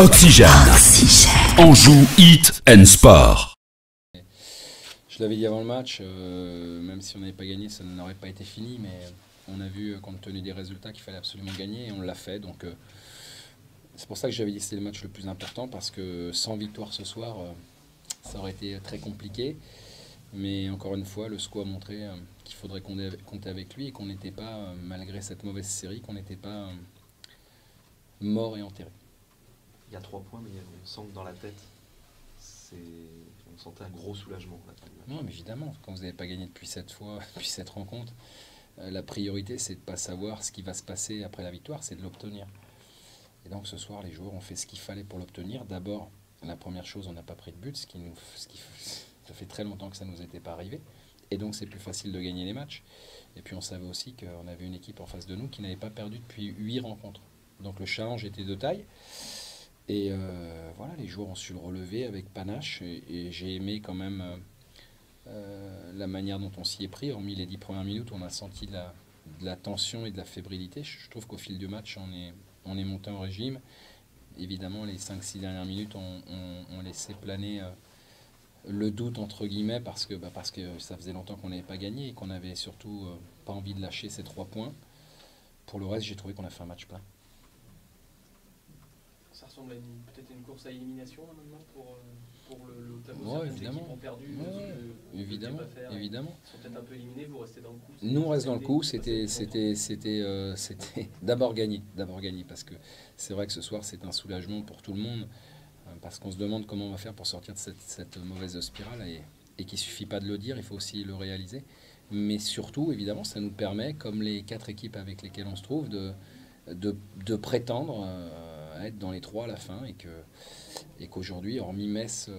Oxygène. Anjou Heat and Sport. Je l'avais dit avant le match, même si on n'avait pas gagné, ça n'aurait pas été fini, mais on a vu, compte tenu des résultats, qu'il fallait absolument gagner et on l'a fait. Donc c'est pour ça que j'avais dit que c'était le match le plus important, parce que sans victoire ce soir, ça aurait été très compliqué. Mais encore une fois, le SCO a montré qu'il faudrait compter avec lui et qu'on n'était pas, malgré cette mauvaise série, qu'on n'était pas mort et enterré. Il y a 3 points, mais on sent que dans la tête, on sentait un gros soulagement. Non, mais évidemment, quand vous n'avez pas gagné depuis 7 rencontres, la priorité, c'est de ne pas savoir ce qui va se passer après la victoire, c'est de l'obtenir. Et donc ce soir, les joueurs ont fait ce qu'il fallait pour l'obtenir. D'abord, la première chose, on n'a pas pris de but, ça fait très longtemps que ça ne nous était pas arrivé. Et donc c'est plus facile de gagner les matchs. Et puis on savait aussi qu'on avait une équipe en face de nous qui n'avait pas perdu depuis 8 rencontres. Donc le challenge était de taille. Et voilà, les joueurs ont su le relever avec panache. Et j'ai aimé quand même la manière dont on s'y est pris. Hormis les 10 premières minutes, on a senti de la tension et de la fébrilité. Je trouve qu'au fil du match, on est monté en régime. Évidemment, les 5-6 dernières minutes ont laissé planer le doute, entre guillemets, parce que ça faisait longtemps qu'on n'avait pas gagné et qu'on n'avait surtout pas envie de lâcher ces 3 points. Pour le reste, j'ai trouvé qu'on a fait un match plein. Ça ressemble à peut-être une course à élimination maintenant pour le tableau. Ouais, évidemment. Équipes ont perdu, évidemment. Ils sont peut-être un peu éliminés, vous restez dans le coup. Nous, on reste dans le coup. C'était d'abord gagner, parce que c'est vrai que ce soir, c'est un soulagement pour tout le monde, parce qu'on se demande comment on va faire pour sortir de cette mauvaise spirale, et qu'il ne suffit pas de le dire, il faut aussi le réaliser. Mais surtout, évidemment, ça nous permet, comme les 4 équipes avec lesquelles on se trouve, de prétendre à être dans les 3 à la fin, et qu'aujourd'hui, hormis Metz,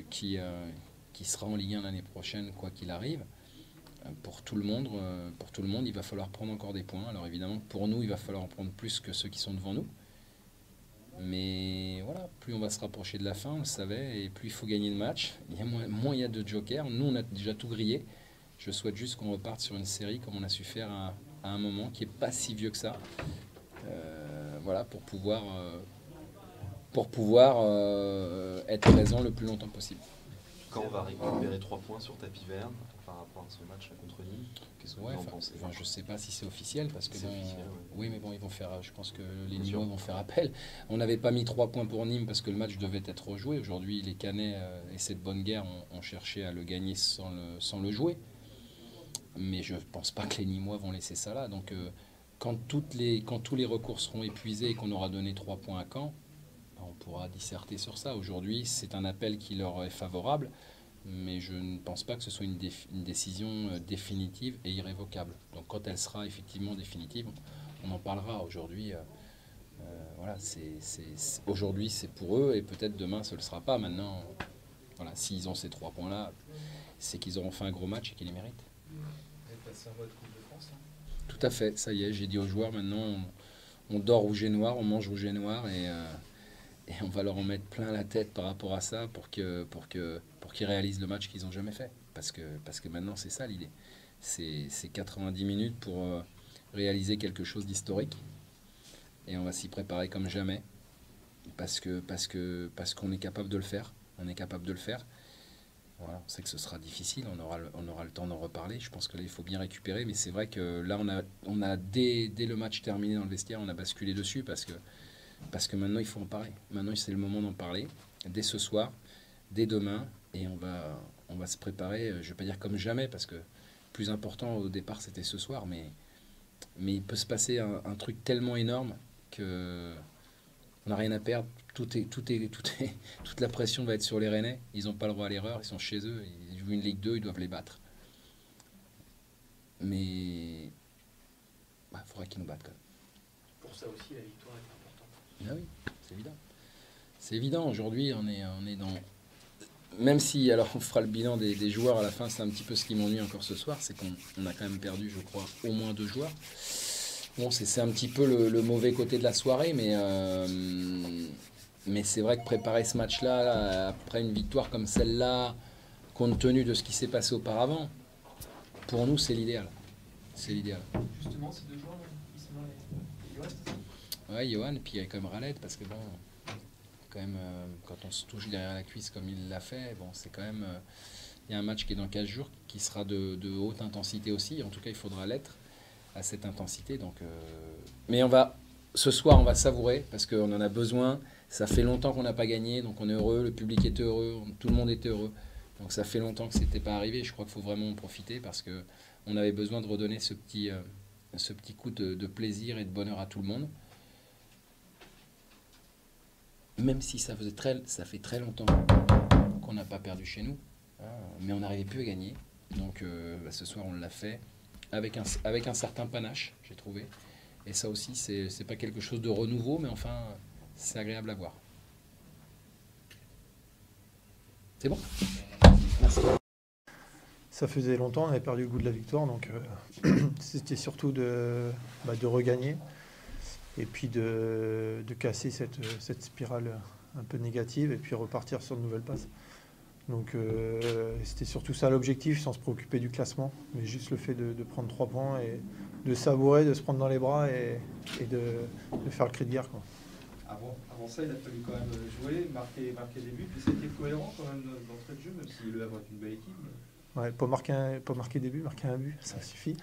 qui sera en Ligue 1 l'année prochaine, quoi qu'il arrive, pour tout le monde, il va falloir prendre encore des points. Alors évidemment, pour nous, il va falloir en prendre plus que ceux qui sont devant nous. Mais voilà, plus on va se rapprocher de la fin, on le savait, et plus il faut gagner le match. Il y a moins il y a de jokers. Nous, on a déjà tout grillé. Je souhaite juste qu'on reparte sur une série comme on a su faire à un moment, qui n'est pas si vieux que ça. Voilà, pour pouvoir être présent le plus longtemps possible. Quand on va récupérer 3 points sur tapis vert par rapport à ce match contre Nîmes, qu'est-ce que vous en pensez? Je ne sais pas si c'est officiel, parce que officiel, ouais. Oui, mais bon, ils vont faire. Je pense que les Nîmois vont faire appel. On n'avait pas mis 3 points pour Nîmes parce que le match devait être rejoué. Aujourd'hui, les Canets et cette bonne guerre ont cherché à le gagner sans le jouer. Mais je ne pense pas que les Nîmois vont laisser ça là. Donc, quand tous les recours seront épuisés et qu'on aura donné 3 points à Caen, on pourra disserter sur ça. Aujourd'hui, c'est un appel qui leur est favorable, mais je ne pense pas que ce soit une décision définitive et irrévocable. Donc quand elle sera effectivement définitive, on en parlera. Aujourd'hui, voilà, aujourd'hui c'est pour eux, et peut-être demain ce ne le sera pas. Maintenant, voilà, s'ils ont ces 3 points-là, c'est qu'ils auront fait un gros match et qu'ils les méritent. Vous êtes passé en mode Coupe de France, hein? Tout à fait, ça y est, j'ai dit aux joueurs, maintenant on dort rouge et noir, on mange rouge et noir, et on va leur en mettre plein la tête par rapport à ça, pour qu'ils réalisent le match qu'ils n'ont jamais fait. Parce que maintenant, c'est ça l'idée. C'est 90 minutes pour réaliser quelque chose d'historique. Et on va s'y préparer comme jamais. Parce qu'on est capable de le faire. On est capable de le faire. Voilà, on sait que ce sera difficile. On aura le temps d'en reparler. Je pense que là, il faut bien récupérer. Mais c'est vrai que là, on a dès le match terminé dans le vestiaire, on a basculé dessus, parce que maintenant, il faut en parler. Maintenant, c'est le moment d'en parler, dès ce soir, dès demain, et on va se préparer, je ne vais pas dire comme jamais, parce que le plus important au départ, c'était ce soir, mais il peut se passer un truc tellement énorme qu'on n'a rien à perdre. Toute la pression va être sur les Rennais. Ils n'ont pas le droit à l'erreur, ils sont chez eux, ils jouent une Ligue 2, ils doivent les battre. Mais il faudra qu'ils nous battent quand même. Pour ça aussi, la victoire est importante. Ah oui, c'est évident. C'est évident. Aujourd'hui, on est dans... Même si, alors on fera le bilan des joueurs à la fin, c'est un petit peu ce qui m'ennuie encore ce soir, c'est qu'on a quand même perdu, je crois, au moins 2 joueurs. Bon, c'est un petit peu le mauvais côté de la soirée, mais c'est vrai que préparer ce match-là, là, après une victoire comme celle-là, compte tenu de ce qui s'est passé auparavant, pour nous, c'est l'idéal. C'est l'idéal. Justement, ces 2 joueurs, Ismaël et Johan, c'est ça? Ouais, Johan, et puis il y a quand même Raled, parce que bon, quand même, quand on se touche derrière la cuisse comme il l'a fait, bon, c'est quand même... il y a un match qui est dans 15 jours, qui sera de haute intensité aussi. En tout cas, il faudra l'être à cette intensité. Donc, mais ce soir, on va savourer parce qu'on en a besoin. Ça fait longtemps qu'on n'a pas gagné, donc on est heureux. Le public est heureux, tout le monde était heureux. Donc ça fait longtemps que ce n'était pas arrivé. Je crois qu'il faut vraiment en profiter parce qu'on avait besoin de redonner ce petit coup de plaisir et de bonheur à tout le monde. Même si ça fait très longtemps qu'on n'a pas perdu chez nous, mais on n'arrivait plus à gagner. Donc ce soir, on l'a fait avec un certain panache, j'ai trouvé. Et ça aussi, c'est pas quelque chose de renouveau, mais enfin, c'est agréable à voir. C'est bon ? Merci. Ça faisait longtemps, on avait perdu le goût de la victoire, donc c'était surtout de regagner et puis de casser cette spirale un peu négative et puis repartir sur de nouvelles bases. Donc c'était surtout ça l'objectif, sans se préoccuper du classement, mais juste le fait de prendre 3 points et de savourer, de se prendre dans les bras et de faire le cri de guerre, quoi. Avant ça, il a fallu quand même jouer, marquer des buts, puis c'était cohérent quand même d'entrée de jeu, même si le Havre est une belle équipe. Ouais, pas marquer des buts, marquer un but, ça suffit.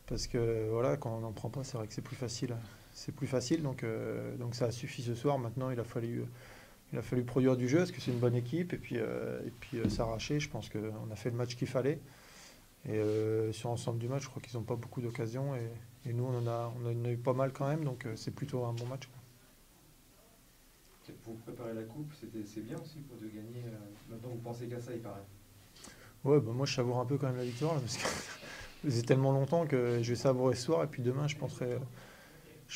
Parce que voilà, quand on n'en prend pas, c'est vrai que c'est plus facile. Donc ça a suffi ce soir. Maintenant, il a fallu produire du jeu, parce que c'est une bonne équipe, et puis s'arracher. Je pense qu'on a fait le match qu'il fallait. Et sur l'ensemble du match, je crois qu'ils n'ont pas beaucoup d'occasions. Et nous, on en a eu pas mal quand même, donc c'est plutôt un bon match, quoi. Pour préparer la coupe, c'est bien aussi pour de gagner. Maintenant, vous pensez qu'à ça, il paraît. Ouais, bah moi je savoure un peu quand même la victoire, là, parce que c'est tellement longtemps que je vais savourer ce soir, et puis demain je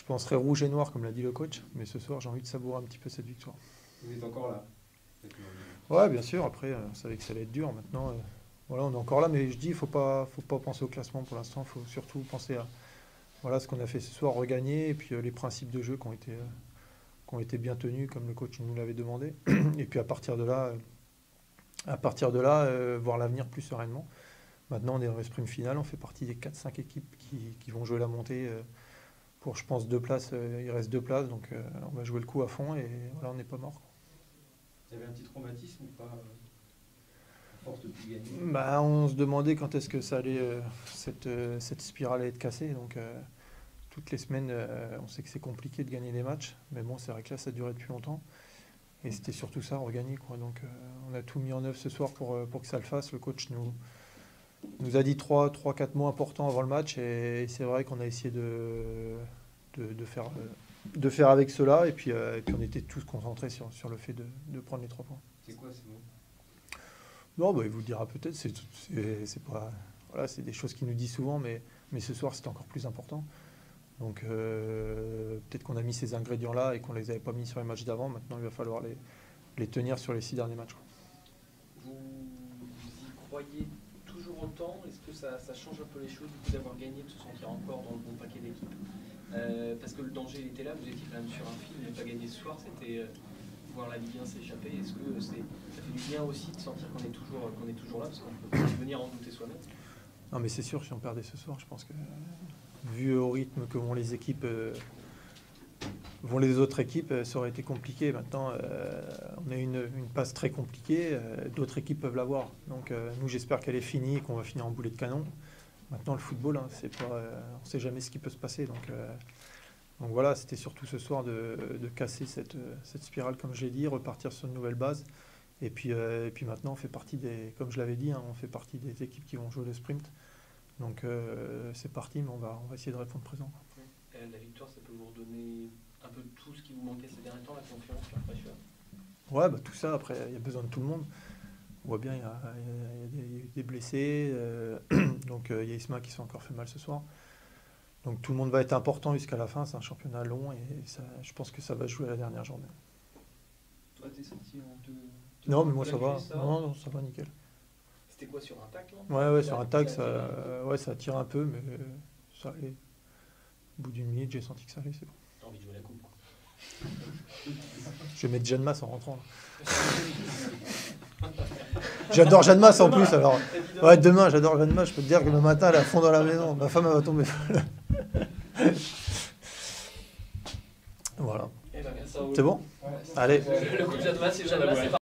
penserai rouge et noir, comme l'a dit le coach, mais ce soir j'ai envie de savourer un petit peu cette victoire. Vous êtes encore là? Ouais, bien sûr, après on savait que ça allait être dur, maintenant voilà, on est encore là, mais je dis, faut pas penser au classement pour l'instant, il faut surtout penser à ce qu'on a fait ce soir, regagner, et puis les principes de jeu qui ont été bien tenus, comme le coach nous l'avait demandé, et puis à partir de là, voir l'avenir plus sereinement. Maintenant, on est dans le sprint final, on fait partie des 4-5 équipes qui vont jouer la montée pour, je pense, 2 places. Il reste 2 places, donc on va jouer le coup à fond et voilà, on n'est pas mort. Il y avait un petit traumatisme ou pas à force de plus gagner? On se demandait quand est-ce que ça allait, cette spirale allait être cassée. Donc toutes les semaines, on sait que c'est compliqué de gagner des matchs, mais bon, c'est vrai que là, ça durait depuis longtemps. Et c'était surtout ça, regagner, quoi. Donc on a tout mis en œuvre ce soir pour que ça le fasse. Le coach nous a dit 3-4 mots importants avant le match, et c'est vrai qu'on a essayé de faire avec cela, et puis on était tous concentrés sur le fait de prendre les 3 points. C'est quoi ces mots? Non, il vous le dira peut-être, c'est pas, voilà, c'est des choses qu'il nous dit souvent, mais ce soir c'était encore plus important. Donc peut-être qu'on a mis ces ingrédients-là et qu'on ne les avait pas mis sur les matchs d'avant. Maintenant, il va falloir les tenir sur les 6 derniers matchs, quoi. Vous y croyez toujours autant? Est-ce que ça change un peu les choses d'avoir gagné, de se sentir encore dans le bon paquet d'équipes? Parce que le danger il était là, vous étiez quand même sur un fil, ne pas gagner ce soir, c'était voir la Ligue 1 s'échapper. Est-ce que ça fait du bien aussi de sentir qu'on est toujours là, parce qu'on peut venir en douter soi-même? Non, mais c'est sûr, si on perdait ce soir, je pense que, vu au rythme que vont les équipes, vont les autres équipes, ça aurait été compliqué. Maintenant, on a une passe très compliquée, d'autres équipes peuvent l'avoir. Donc nous, j'espère qu'elle est finie et qu'on va finir en boulet de canon. Maintenant, le football, c'est pas, on ne sait jamais ce qui peut se passer. Donc voilà, c'était surtout ce soir de casser cette spirale, comme je l'ai dit, repartir sur une nouvelle base. Et puis maintenant, on fait partie des, comme je l'avais dit, on fait partie des équipes qui vont jouer le sprint. Donc c'est parti, mais on va essayer de répondre présent. La victoire, ça peut vous redonner un peu tout ce qui vous manquait ces derniers temps, la confiance, la fraîcheur? Ouais, tout ça, après, il y a besoin de tout le monde. On voit bien, il y a des blessés, donc il y a Isma qui s'est encore fait mal ce soir. Donc tout le monde va être important jusqu'à la fin, c'est un championnat long et ça, je pense que ça va jouer à la dernière journée. Toi, t'es senti Non, mais moi ça va. Non, ça va nickel. C'était quoi, sur un tac, non? Ouais, sur un tac, ça a tiré un peu, mais ça allait. Au bout d'une minute, j'ai senti que ça allait, c'est bon. T'as envie de jouer la coupe, quoi. Je vais mettre Jeanne Masse en rentrant. J'adore Jeanne Masse en plus, alors. Ouais, demain, j'adore Jeanne Masse. Je peux te dire que le matin, elle est à fond dans la maison. Ma femme, elle va tomber. Voilà. C'est bon? Ouais. Allez. Le coup de Jeanne Masse, c'est